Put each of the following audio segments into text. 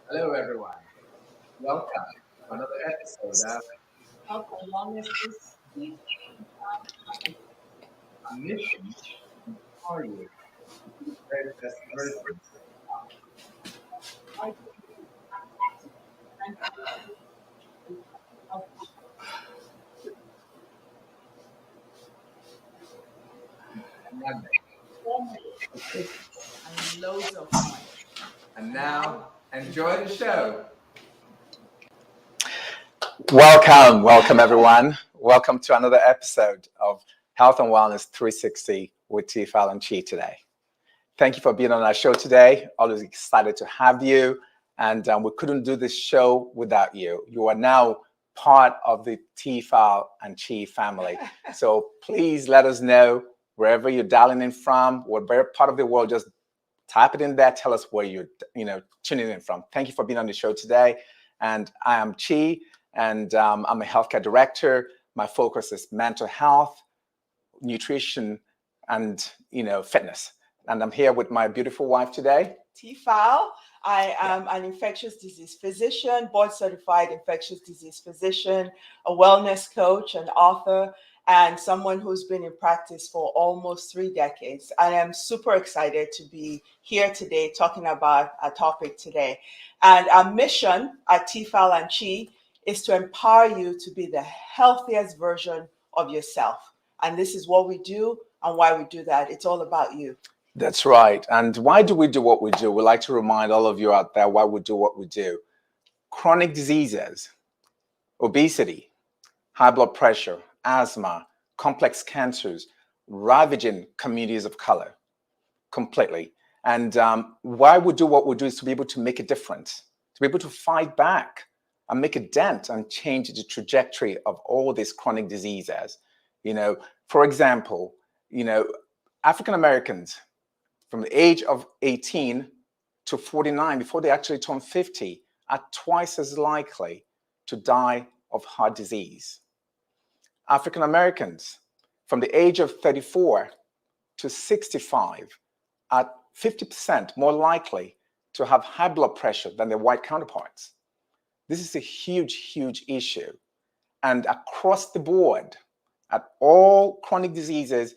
Hello, everyone. Welcome to another episode of Health and wellness is key. A Mission for You to be the very best version. I think health Monday. performance and loads of fun. And And now, now, enjoy enjoy the the show. show. Welcome everyone. Welcome to another episode of Health and Wellness 360 with TFal Chi today. Thank you for being on our show today. Always excited to have you. And we couldn't do this show without you. You are now part of the TFal Chi family. So please let us know wherever you're dialing in from, whatever part of the world, just type it in there. Tell us where you're tuning in from. Thank you for being on the show today. And I am Chi, and I'm a healthcare director. My focus is mental health, nutrition, and fitness. And I'm here with my beautiful wife today. TFal. I am an infectious disease physician, board certified infectious disease physician, a wellness coach, an author, and someone who's been in practice for almost 3 decades. I am super excited to be here today talking about a topic today. And our mission at TFal and Chi is to empower you to be the healthiest version of yourself. And this is what we do and why we do that. It's all about you. That's right. And why do we do what we do? We like to remind all of you out there why we do what we do. Chronic diseases, obesity, high blood pressure, asthma, complex cancers, ravaging communities of color completely. And why we do what we do is to be able to make a difference, to be able to fight back and make a dent and change the trajectory of all these chronic diseases. For example, African Americans from the age of 18 to 49, before they actually turn 50, are twice as likely to die of heart disease. African Americans from the age of 34 to 65 are 50% more likely to have high blood pressure than their white counterparts. This is a huge, huge issue. And across the board, at all chronic diseases,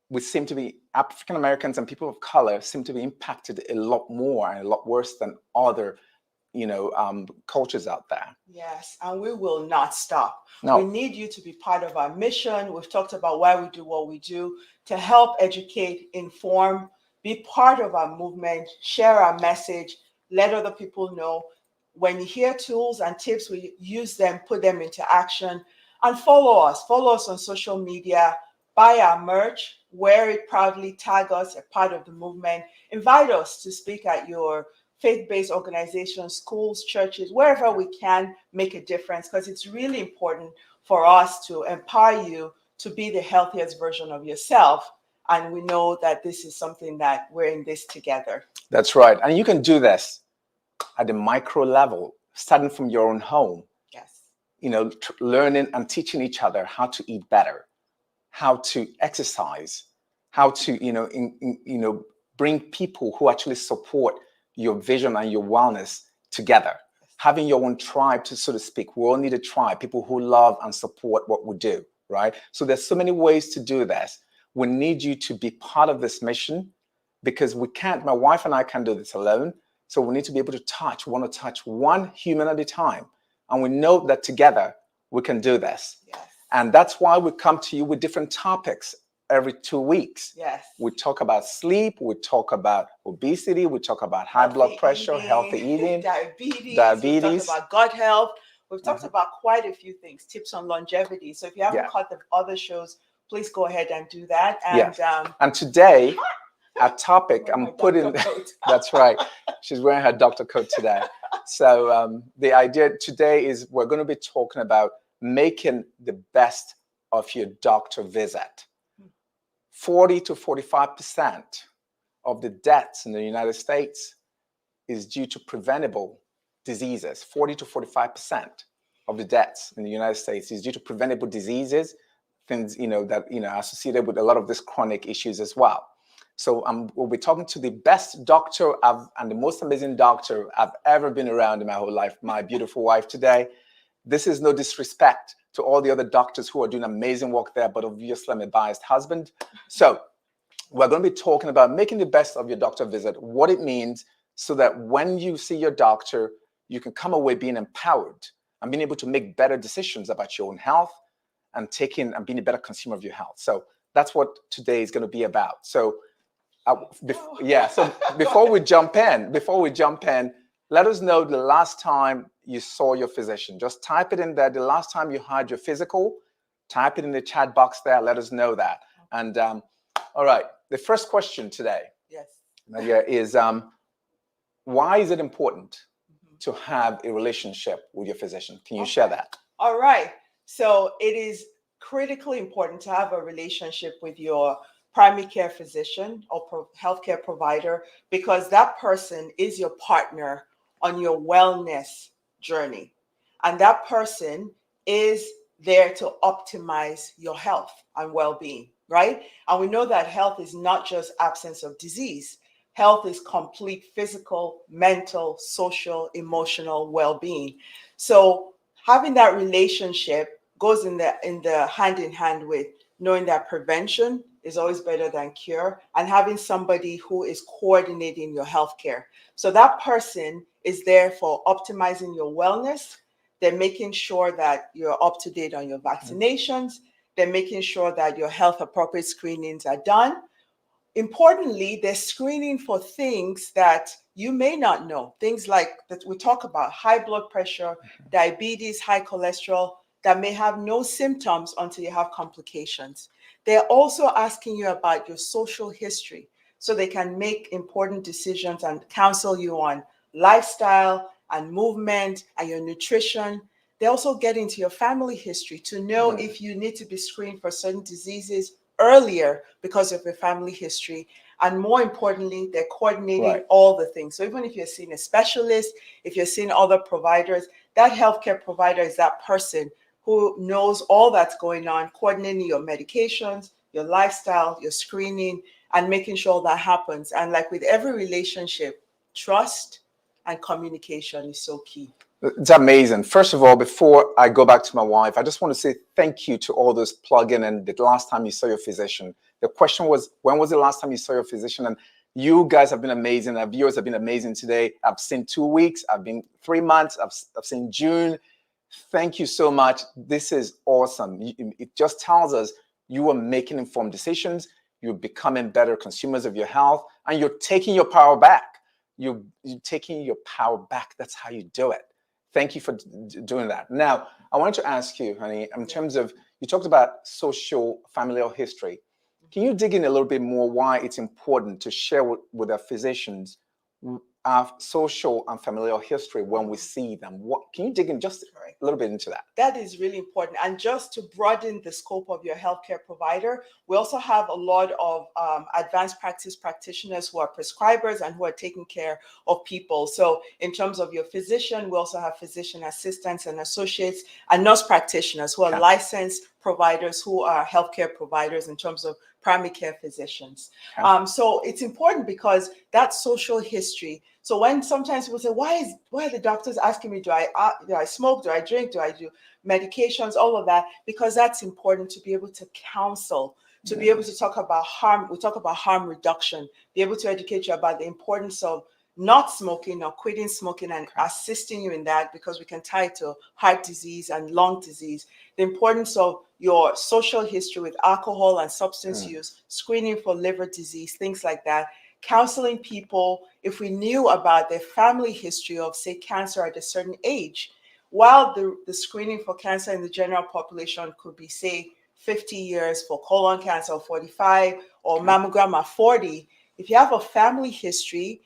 we seem to be, African Americans and people of color seem to be impacted a lot more and a lot worse than other cultures out there. Yes, and we will not stop. No. We need you to be part of our mission. We've talked about why we do what we do, to help educate, inform, be part of our movement, share our message, let other people know. When you hear tools and tips, we use them, put them into action, and follow us. Follow us on social media, buy our merch, wear it proudly, tag us, a part of the movement, invite us to speak at your faith-based organizations, schools, churches, wherever we can make a difference, because it's really important for us to empower you to be the healthiest version of yourself. And we know that this is something that we're in this together. That's right. And you can do this at the micro level, starting from your own home. Yes. Learning and teaching each other how to eat better, how to exercise, how to, bring people who actually support your vision and your wellness together. Having your own tribe, to so to speak. We all need a tribe, people who love and support what we do, right? So there's so many ways to do this. We need you to be part of this mission, because we can't, my wife and I can't do this alone. So we need to be able to want to touch one human at a time. And we know that together we can do this. Yes. And that's why we come to you with different topics every 2 weeks. Yes. We talk about sleep, we talk about obesity, we talk about high blood pressure, healthy eating, diabetes. We've talked about gut health. We've talked about quite a few things, tips on longevity. So if you haven't caught the other shows, please go ahead and do that. And and today, our topic, I'm putting, that's right, she's wearing her doctor coat today. So the idea today is we're going to be talking about making the best of your doctor visit. 40 to 45% of the deaths in the United States is due to preventable diseases. 40 to 45% of the deaths in the United States is due to preventable diseases, things that are associated with a lot of these chronic issues as well. So we'll be talking to the best doctor and the most amazing doctor I've ever been around in my whole life, my beautiful wife today. This is no disrespect to all the other doctors who are doing amazing work there, but obviously I'm a biased husband. So we're going to be talking about making the best of your doctor visit, what it means, so that when you see your doctor, you can come away being empowered and being able to make better decisions about your own health and being a better consumer of your health. So that's what today is going to be about. So so before we jump in, let us know the last time you saw your physician. Just type it in there. The last time you had your physical, type it in the chat box there. Let us know that. And all right, the first question today, Yes, Nadia, is why is it important to have a relationship with your physician? Can you share that? All right. So it is critically important to have a relationship with your primary care physician or healthcare provider, because that person is your partner on your wellness journey. And that person is there to optimize your health and well-being, right? And we know that health is not just absence of disease. Health is complete physical, mental, social, emotional well-being. So having that relationship goes in the hand in hand with knowing that prevention is always better than cure, and having somebody who is coordinating your healthcare. So that person is there for optimizing your wellness. They're making sure that you're up to date on your vaccinations. They're making sure that your health appropriate screenings are done. Importantly, they're screening for things that you may not know. Things like that we talk about: high blood pressure, diabetes, high cholesterol, that may have no symptoms until you have complications. They're also asking you about your social history so they can make important decisions and counsel you on lifestyle and movement and your nutrition. They also get into your family history to know if you need to be screened for certain diseases earlier because of your family history. And more importantly, they're coordinating all the things. So even if you're seeing a specialist, if you're seeing other providers, that healthcare provider is that person who knows all that's going on, coordinating your medications, your lifestyle, your screening, and making sure that happens. And like with every relationship, trust and communication is so key. It's amazing. First of all, before I go back to my wife, I just want to say thank you to all those plug-in and the last time you saw your physician. The question was, when was the last time you saw your physician? And you guys have been amazing. Our viewers have been amazing today. I've seen 2 weeks. I've been 3 months. I've seen June. Thank you so much. This is awesome. It just tells us you are making informed decisions. You're becoming better consumers of your health, and you're taking your power back. You're taking your power back. That's how you do it. Thank you for doing that. Now, I wanted to ask you, honey, in terms of, you talked about social familial history. Can you dig in a little bit more why it's important to share with our physicians our social and familial history when we see them? Can you dig in just a little bit into that? That is really important. And just to broaden the scope of your healthcare provider, we also have a lot of advanced practice practitioners who are prescribers and who are taking care of people. So in terms of your physician, we also have physician assistants and associates and nurse practitioners who are licensed providers, who are healthcare providers in terms of primary care physicians. So it's important because that social history. So when sometimes people say, why are the doctors asking me, do I smoke, do I drink, do I do medications, all of that? Because that's important to be able to counsel, to be able to talk about harm. We talk about harm reduction, be able to educate you about the importance of not smoking or quitting smoking and assisting you in that, because we can tie it to heart disease and lung disease. The importance of your social history with alcohol and substance use, screening for liver disease, things like that. Counseling people, if we knew about their family history of, say, cancer at a certain age, while the screening for cancer in the general population could be, say, 50 years for colon cancer, or 45, or mammogram at 40, if you have a family history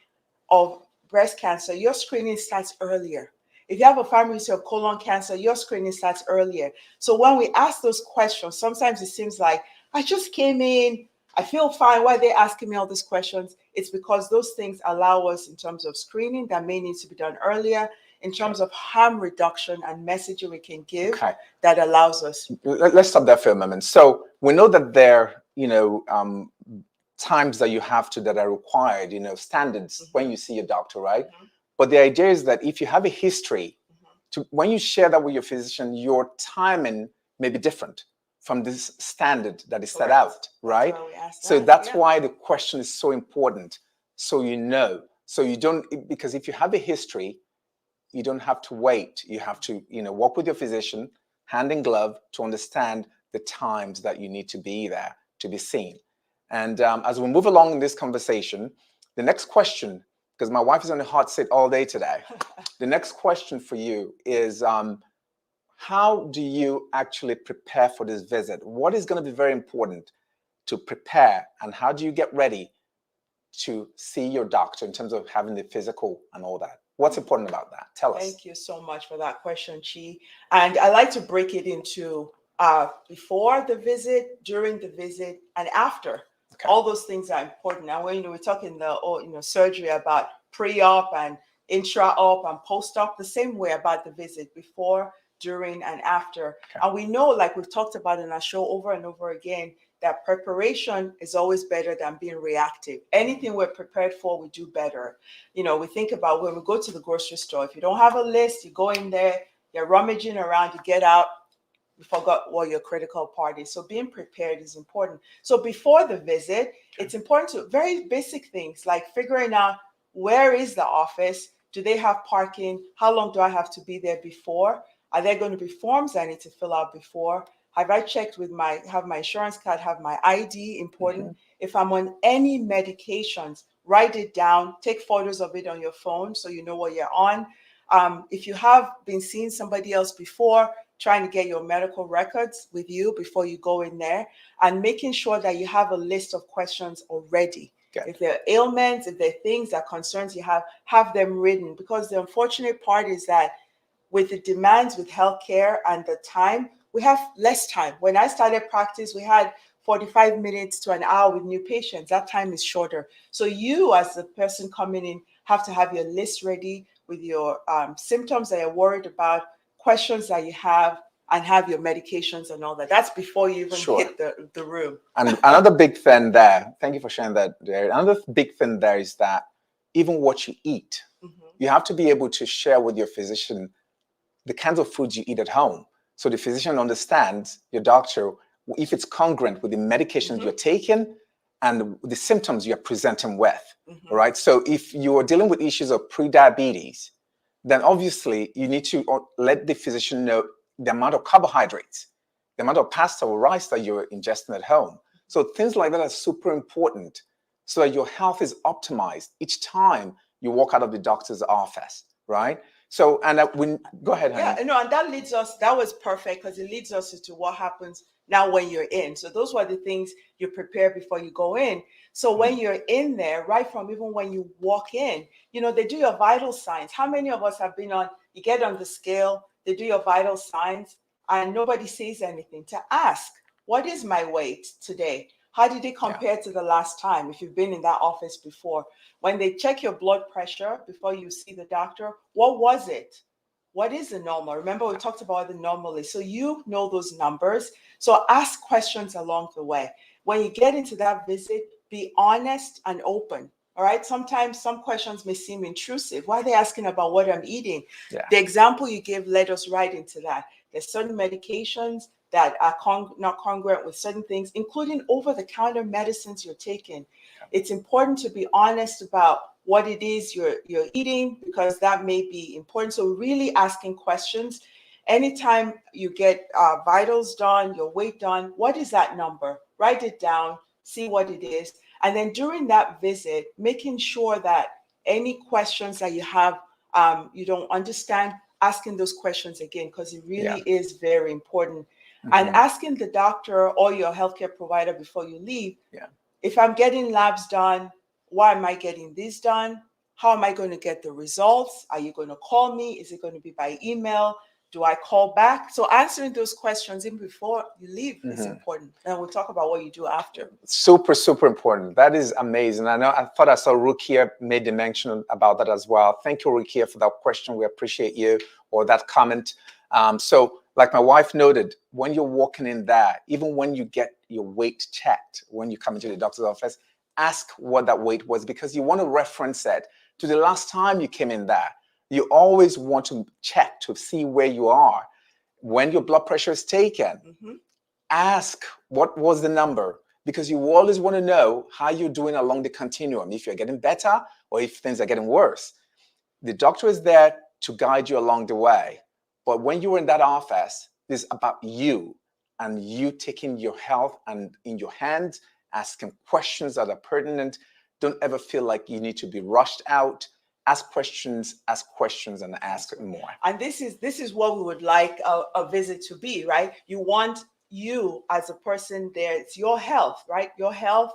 of breast cancer, your screening starts earlier. If you have a family history of colon cancer, your screening starts earlier. So when we ask those questions, sometimes it seems like, I just came in, I feel fine. Why are they asking me all these questions? It's because those things allow us, in terms of screening that may need to be done earlier, in terms of harm reduction and messaging we can give that allows us. Let's stop there for a moment. So we know that there, times that you have to that are required, standards when you see a doctor, right? Mhm. But the idea is that if you have a history, Mhm. when you share that with your physician, your timing may be different from this standard that is set Correct. out, right? That's why we asked So that. that's Yeah. why the question is so important. So so you don't, because if you have a history, you don't have to wait. You have to, work with your physician, hand in glove, to understand the times that you need to be there to be seen. And as we move along in this conversation, the next question, because my wife is on the hot seat all day today, the next question for you is, how do you actually prepare for this visit? What is going to be very important to prepare, and how do you get ready to see your doctor in terms of having the physical and all that? What's important about that? Tell us. Thank you so much for that question, Chi. And I like to break it into before the visit, during the visit, and after. Okay. All those things are important. And when we're talking surgery about pre-op and intra-op and post-op, the same way about the visit, before, during, and after. Okay. And we know, like we've talked about in our show over and over again, that preparation is always better than being reactive. Anything we're prepared for, we do better. We think about when we go to the grocery store, if you don't have a list, you go in there, you're rummaging around, you get out, you forgot what your critical part is. So being prepared is important. So before the visit, it's important to very basic things like figuring out where is the office, do they have parking, how long do I have to be there before, are there going to be forms I need to fill out before, have I checked with have my insurance card, have my ID, important. If I'm on any medications, write it down, take photos of it on your phone so you know what you're on. If you have been seeing somebody else before, trying to get your medical records with you before you go in there, and making sure that you have a list of questions already. Good. If there are ailments, if there are things that concerns you have them written. Because the unfortunate part is that with the demands with healthcare and the time, we have less time. When I started practice, we had 45 minutes to an hour with new patients. That time is shorter. So you, as the person coming in, have to have your list ready with your symptoms that you're worried about, questions that you have, and have your medications and all that. That's before you even hit the room. And another big thing there, thank you for sharing that, Jerry. Another big thing there is that even what you eat, you have to be able to share with your physician the kinds of foods you eat at home. So the physician understands, your doctor, if it's congruent with the medications you're taking and the symptoms you're presenting with, all right? So if you are dealing with issues of pre-diabetes, then obviously you need to let the physician know the amount of carbohydrates, the amount of pasta or rice that you're ingesting at home. So things like that are super important so that your health is optimized each time you walk out of the doctor's office, right? So, and go ahead, honey. Yeah, and that leads us, that was perfect because it leads us into what happens now when you're in. So those were the things you prepare before you go in. So when you're in there, right from even when you walk in, they do your vital signs. How many of us have been you get on the scale, they do your vital signs, and nobody says anything to ask, what is my weight today? How did it compare to the last time? If you've been in that office before, when they check your blood pressure before you see the doctor, what was it? What is the normal? Remember, we talked about the normal is. So you know those numbers. So ask questions along the way. When you get into that visit, be honest and open. All right. Sometimes some questions may seem intrusive. Why are they asking about what I'm eating? Yeah. The example you gave led us right into that. There's certain medications that are not congruent with certain things, including over-the-counter medicines you're taking. It's important to be honest about what it is you're eating, because that may be important. So really asking questions. Anytime you get vitals done, your weight done, what is that number? Write it down, see what it is. And then during that visit, making sure that any questions that you have, you don't understand, asking those questions again, because it really is very important. And asking the doctor or your healthcare provider before you leave, if I'm getting labs done, why am I getting this done? How am I going to get the results? Are you going to call me? Is it going to be by email? Do I call back? So answering those questions even before you leave is important. And we'll talk about what you do after. Super, super important. That is amazing. I thought I saw Rukia made the mention about that as well. Thank you, Rukia, for that question. We appreciate you, or that comment. So like my wife noted, when you're walking in there, even when you get your weight checked, when you come into the doctor's office, ask what that weight was, because you want to reference it to the last time you came in there. You always want to check to see where you are. When your blood pressure is taken, ask what was the number, because you always want to know how you're doing along the continuum, if you're getting better or if things are getting worse. The doctor is there to guide you along the way. But when you're in that office, it's about you and you taking your health and in your hands, asking questions that are pertinent. Don't ever feel like you need to be rushed out. Ask questions, and ask more. And this is what we would like a visit to be, right? You want you as a person there. It's your health, right? Your health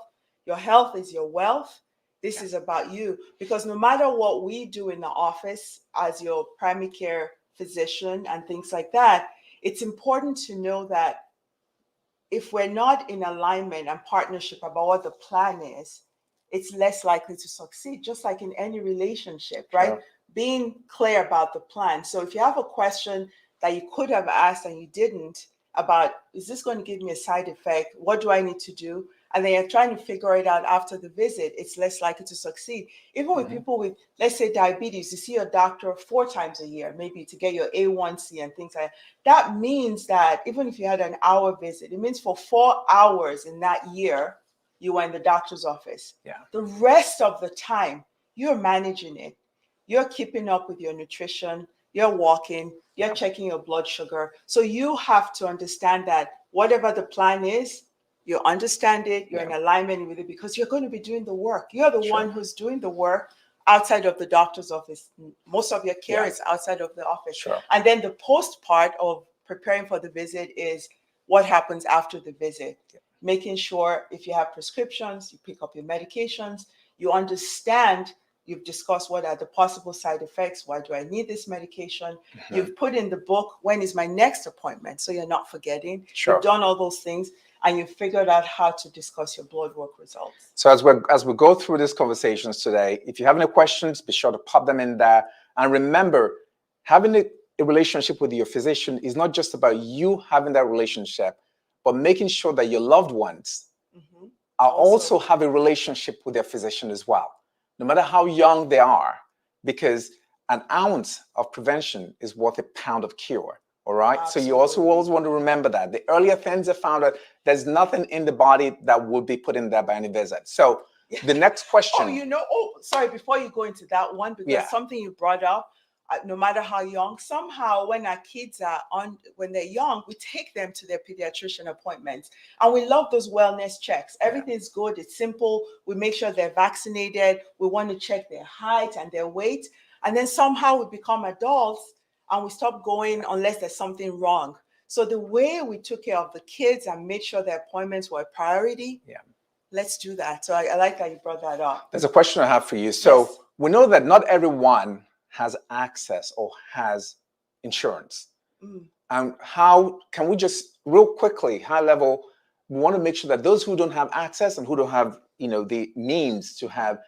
is your wealth. This is about you, because no matter what we do in the office as your primary care physician and things like that, it's important to know that if we're not in alignment and partnership about what the plan is, it's less likely to succeed, just like in any relationship, right? Sure. Being clear about the plan. So if you have a question that you could have asked and you didn't, about, is this going to give me a side effect? What do I need to do? And then you're trying to figure it out after the visit, it's less likely to succeed. Even with people with, let's say, diabetes, you see your doctor 4 times a year, maybe to get your A1C and things like that. That means that even if you had an hour visit, it means for 4 hours in that year, you were in the doctor's office. Yeah. The rest of the time, you're managing it. You're keeping up with your nutrition, you're walking, you're checking your blood sugar. So you have to understand that whatever the plan is, you understand it, you're in alignment with it, because you're going to be doing the work. You're the one who's doing the work outside of the doctor's office. Most of your care is outside of the office. Sure. And then the post part of preparing for the visit is what happens after the visit. Making sure if you have prescriptions, you pick up your medications, you understand, you've discussed what are the possible side effects, why do I need this medication? You've put in the book, when is my next appointment? So you're not forgetting. Sure. You've done all those things, and you've figured out how to discuss your blood work results. So as we go through these conversations today, if you have any questions, be sure to pop them in there. And remember, having a relationship with your physician is not just about you having that relationship, but making sure that your loved ones are also have a relationship with their physician as well, no matter how young they are, because an ounce of prevention is worth a pound of cure. All right. Absolutely. So you also always want to remember that. The earlier things are found out, there's nothing in the body that would be put in there by any visit. So the next question. Sorry, before you go into that one, because something you brought up, no matter how young, somehow when our kids are when they're young, we take them to their pediatrician appointments, and we love those wellness checks. Everything's good. It's simple. We make sure they're vaccinated. We want to check their height and their weight. And then somehow we become adults and we stop going unless there's something wrong. So the way we took care of the kids and made sure their appointments were a priority, let's do that. So I like that you brought that up. There's a question I have for you. So we know that not everyone has access or has insurance. And how can we just real quickly, high level, we want to make sure that those who don't have access and who don't have, the means to have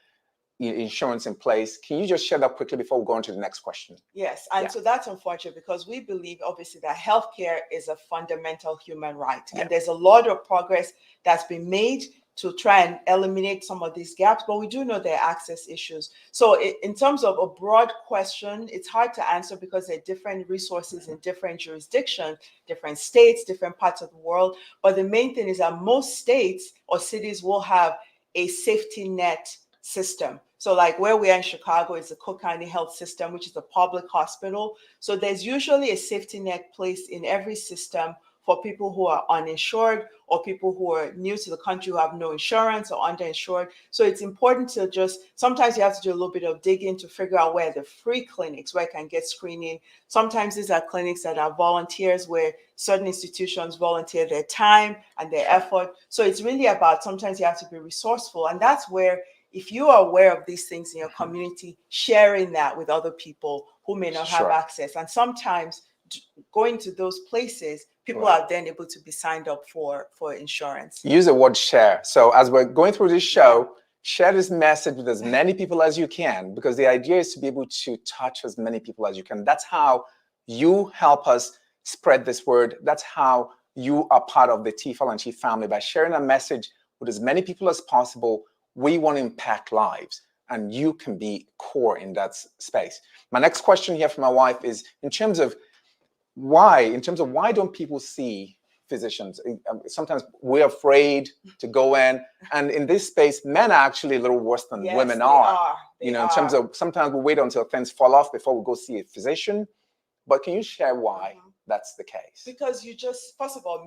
insurance in place, can you just share that quickly before we go on to the next question? Yes, and so that's unfortunate, because we believe obviously that healthcare is a fundamental human right, and there's a lot of progress that's been made to try and eliminate some of these gaps, but we do know there are access issues. So in terms of a broad question, it's hard to answer because there are different resources in different jurisdictions, different states, different parts of the world. But the main thing is that most states or cities will have a safety net system. So like where we are in Chicago is the Cook County Health System, which is a public hospital. So there's usually a safety net placed in every system for people who are uninsured or people who are new to the country who have no insurance or underinsured. So it's important to sometimes you have to do a little bit of digging to figure out where the free clinics, where I can get screening. Sometimes these are clinics that are volunteers, where certain institutions volunteer their time and their effort. So it's really about, sometimes you have to be resourceful. And that's where, if you are aware of these things in your community, sharing that with other people who may not have access. And sometimes going to those places, people are then able to be signed up for insurance. Use the word share. So as we're going through this show, share this message with as many people as you can, because the idea is to be able to touch as many people as you can. That's how you help us spread this word. That's how you are part of the TFal Chi family, by sharing a message with as many people as possible. We want to impact lives, and you can be core in that space. My next question here from my wife is in terms of why don't people see physicians? Sometimes we're afraid to go in, and in this space, men are actually a little worse than Yes, women they are. They In terms of sometimes we wait until things fall off before we go see a physician. But can you share why that's the case? Because first of all,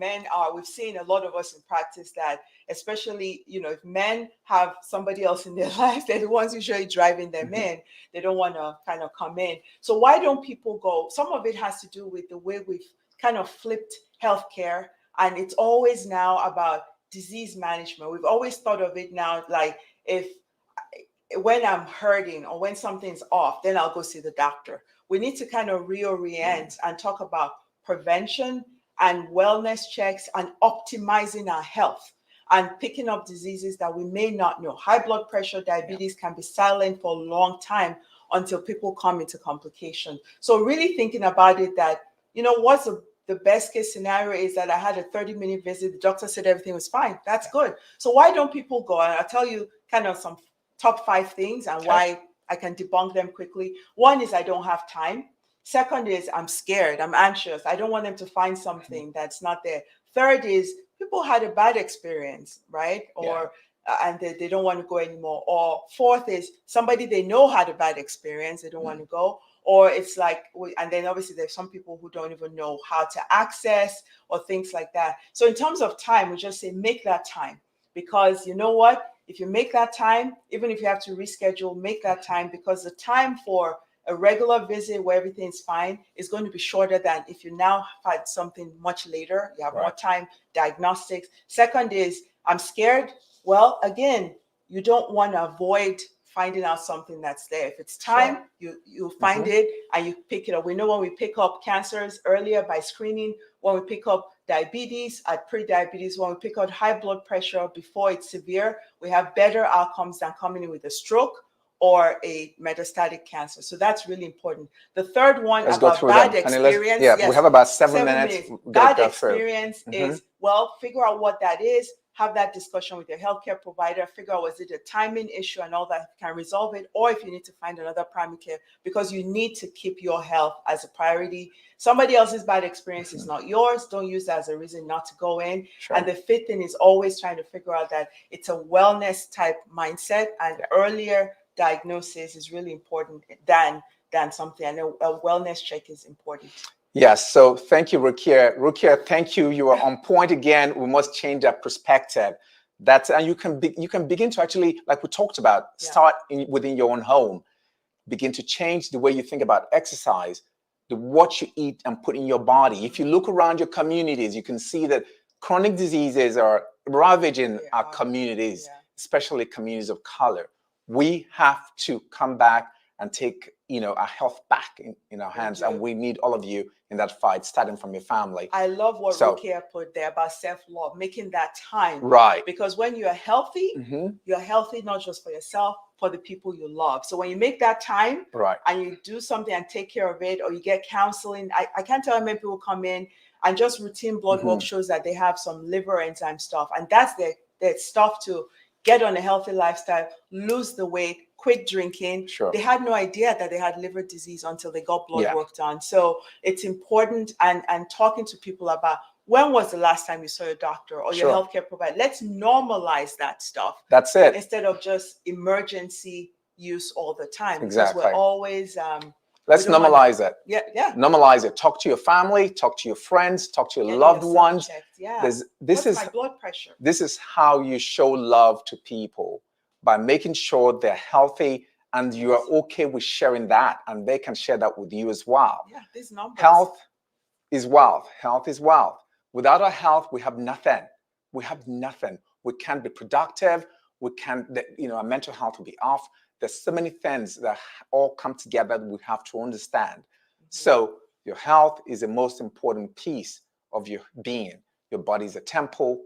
we've seen a lot of us in practice that, especially, if men have somebody else in their life, they're the ones usually driving them in. They don't want to kind of come in. So why don't people go? Some of it has to do with the way we've kind of flipped healthcare. And it's always now about disease management. We've always thought of it now like when I'm hurting or when something's off, then I'll go see the doctor. We need to kind of reorient and talk about prevention and wellness checks and optimizing our health and picking up diseases that we may not know. High blood pressure, diabetes can be silent for a long time until people come into complication. So really thinking about it that, what's the best case scenario is that I had a 30-minute visit. The doctor said everything was fine. That's good. So why don't people go? And I'll tell you kind of some top 5 things and why I can debunk them quickly. One is I don't have time. Second is I'm scared. I'm anxious. I don't want them to find something that's not there. Third is people had a bad experience, right? Or and they don't want to go anymore. Or fourth is somebody they know had a bad experience. They don't want to go. Or it's like, and then obviously there's some people who don't even know how to access or things like that. So in terms of time, we just say make that time, because you know what? If you make that time, even if you have to reschedule, make that time, because the time for a regular visit where everything's fine is going to be shorter than if you now had something much later. You have more time, diagnostics. Second is, I'm scared. Well, again, you don't want to avoid finding out something that's there. If it's time, you find it and you pick it up. We know when we pick up cancers earlier by screening, when we pick up diabetes at pre-diabetes, when we pick up high blood pressure before it's severe, we have better outcomes than coming in with a stroke or a metastatic cancer. So that's really important. The third one about bad experience. We have about 7 minutes. Bad experience is, figure out what that is. Have that discussion with your healthcare provider, figure out, was it a timing issue and all that, can resolve it, or if you need to find another primary care, because you need to keep your health as a priority. Somebody else's bad experience is not yours. Don't use that as a reason not to go in. And the fifth thing is always trying to figure out that it's a wellness type mindset, and earlier diagnosis is really important than something. I know a wellness check is important. Yes, so thank you, Rukia. Rukia, thank you. You are on point again. We must change that perspective. And you can begin to actually, like we talked about, start within your own home. Begin to change the way you think about exercise, what you eat and put in your body. If you look around your communities, you can see that chronic diseases are ravaging our communities, especially communities of color. We have to come back and take our health back in our hands, and we need all of you in that fight, starting from your family. I love what Rukia put there about self-love, making that time. Right. Because when you're healthy, you're healthy not just for yourself, for the people you love. So when you make that time and you do something and take care of it, or you get counseling, I can't tell how many people come in and just routine blood work shows that they have some liver enzyme stuff, and that's their stuff to get on a healthy lifestyle, lose the weight, quit drinking. They had no idea that they had liver disease until they got blood work done. So it's important, and talking to people about when was the last time you saw your doctor or your healthcare provider. Let's normalize that stuff. That's it. Instead of just emergency use all the time. Exactly. Because we're always let's normalize it. Yeah. Normalize it. Talk to your family, talk to your friends, talk to your loved ones. What's my blood pressure? This is how you show love to people, by making sure they're healthy and you are okay with sharing that, and they can share that with you as well. Yeah, these numbers. Health is wealth. Health is wealth. Without our health, we have nothing. We have nothing. We can't be productive. We can't, our mental health will be off. There's so many things that all come together that we have to understand. So your health is the most important piece of your being. Your body is a temple.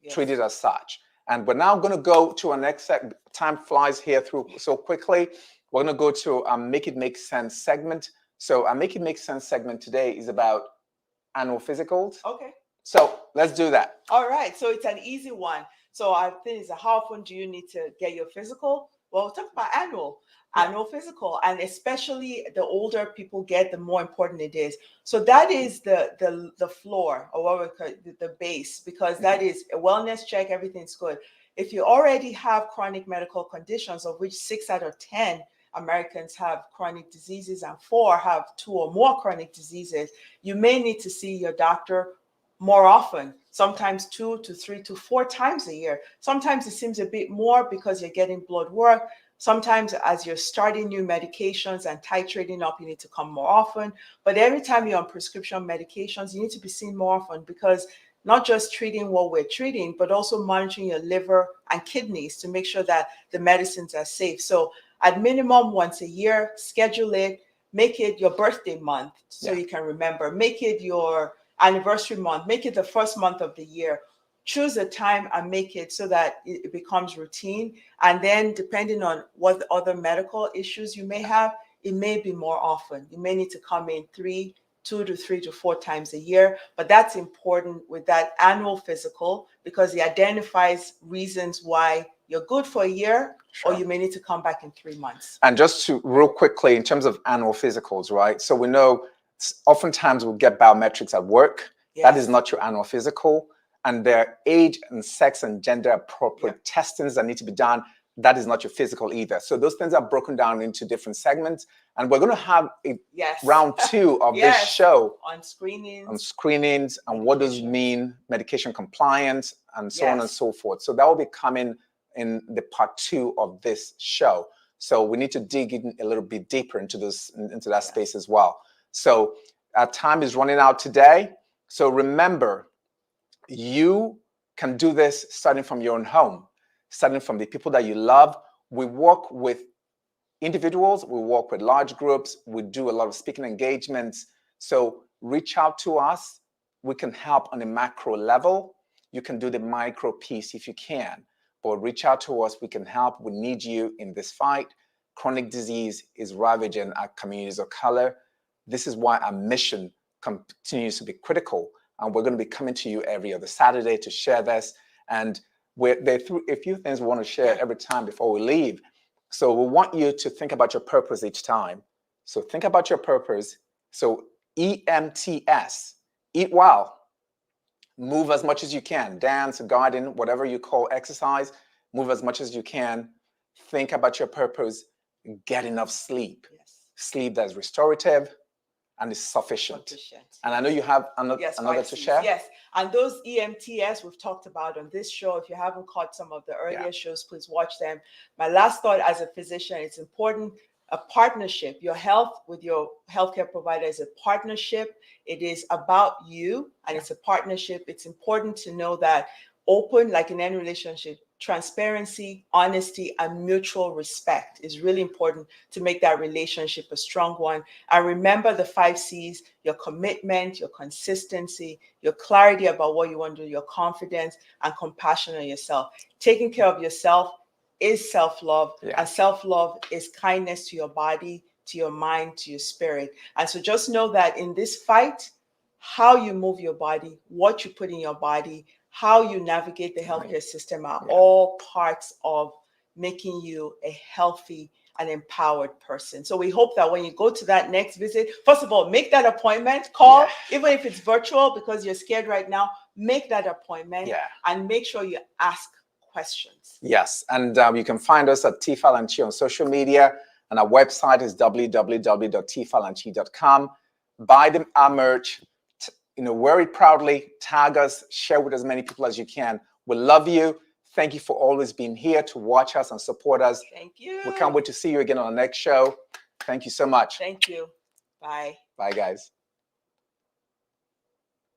Treat it as such. And we're now going to go to our next segment. Time flies here through so quickly. We're going to go to our Make It Make Sense segment. So our Make It Make Sense segment today is about annual physicals. Okay. So let's do that. All right. So it's an easy one. So I think it's how often do you need to get your physical? Well, talk about annual physical, and especially the older people get, the more important it is. So that is the floor, or what we call the base, because that is a wellness check. Everything's good. If you already have chronic medical conditions, of which 6 out of 10 Americans have chronic diseases and 4 have 2 or more chronic diseases, you may need to see your doctor more often, sometimes 2 to 3 to 4 times a year. Sometimes it seems a bit more because you're getting blood work. Sometimes as you're starting new medications and titrating up, you need to come more often. But every time you're on prescription medications, you need to be seen more often, because not just treating what we're treating, but also monitoring your liver and kidneys to make sure that the medicines are safe. So at minimum once a year, schedule it, make it your birthday month so you can remember, make it your anniversary month, make it the first month of the year. Choose a time and make it so that it becomes routine. And then depending on what other medical issues you may have, it may be more often. You may need to come in 2 to 3 to 4 times a year. But that's important with that annual physical, because it identifies reasons why you're good for a year, or you may need to come back in 3 months. And just to real quickly, in terms of annual physicals, right? So we know oftentimes we'll get biometrics at work. That is not your annual physical. And there are age and sex and gender appropriate testings that need to be done. That is not your physical either. So those things are broken down into different segments. And we're going to have a round 2 of this show on screenings and what does it mean, medication compliance, and so on and so forth. So that will be coming in the part 2 of this show. So we need to dig in a little bit deeper into that space as well. So our time is running out today. So remember, you can do this starting from your own home, starting from the people that you love. We work with individuals, we work with large groups, we do a lot of speaking engagements. So reach out to us. We can help on a macro level. You can do the micro piece if you can, but reach out to us. We can help. We need you in this fight. Chronic disease is ravaging our communities of color. This is why our mission continues to be critical. And we're going to be coming to you every other Saturday to share this. And there are a few things we want to share every time before we leave. So we want you to think about your purpose each time. So think about your purpose. So EMTS, eat well, move as much as you can, dance, garden, whatever you call exercise, move as much as you can. Think about your purpose, get enough sleep. Sleep that's restorative and is sufficient. And I know you have another to share. Yes, and those EMTS we've talked about on this show. If you haven't caught some of the earlier shows, please watch them. My last thought as a physician, it's important, a partnership. Your health with your healthcare provider is a partnership. It is about you, and it's a partnership. It's important to know that open, like in any relationship, transparency, honesty, and mutual respect is really important to make that relationship a strong one. And remember the 5 C's: your commitment, your consistency, your clarity about what you want to do, your confidence, and compassion on yourself. Taking care of yourself is self-love, and self-love is kindness to your body, to your mind, to your spirit. And so just know that in this fight, how you move your body, what you put in your body, how you navigate the healthcare system are all parts of making you a healthy and empowered person. So we hope that when you go to that next visit, first of all, make that appointment, call, even if it's virtual because you're scared right now, make that appointment and make sure you ask questions. Yes, and you can find us at TFal Chi on social media, and our website is www.tfalanchi.com. Buy our merch. Wear it proudly, tag us, share with as many people as you can. We love you. Thank you for always being here to watch us and support us. Thank you. We can't wait to see you again on the next show. Thank you so much. Thank you. Bye. Bye, guys.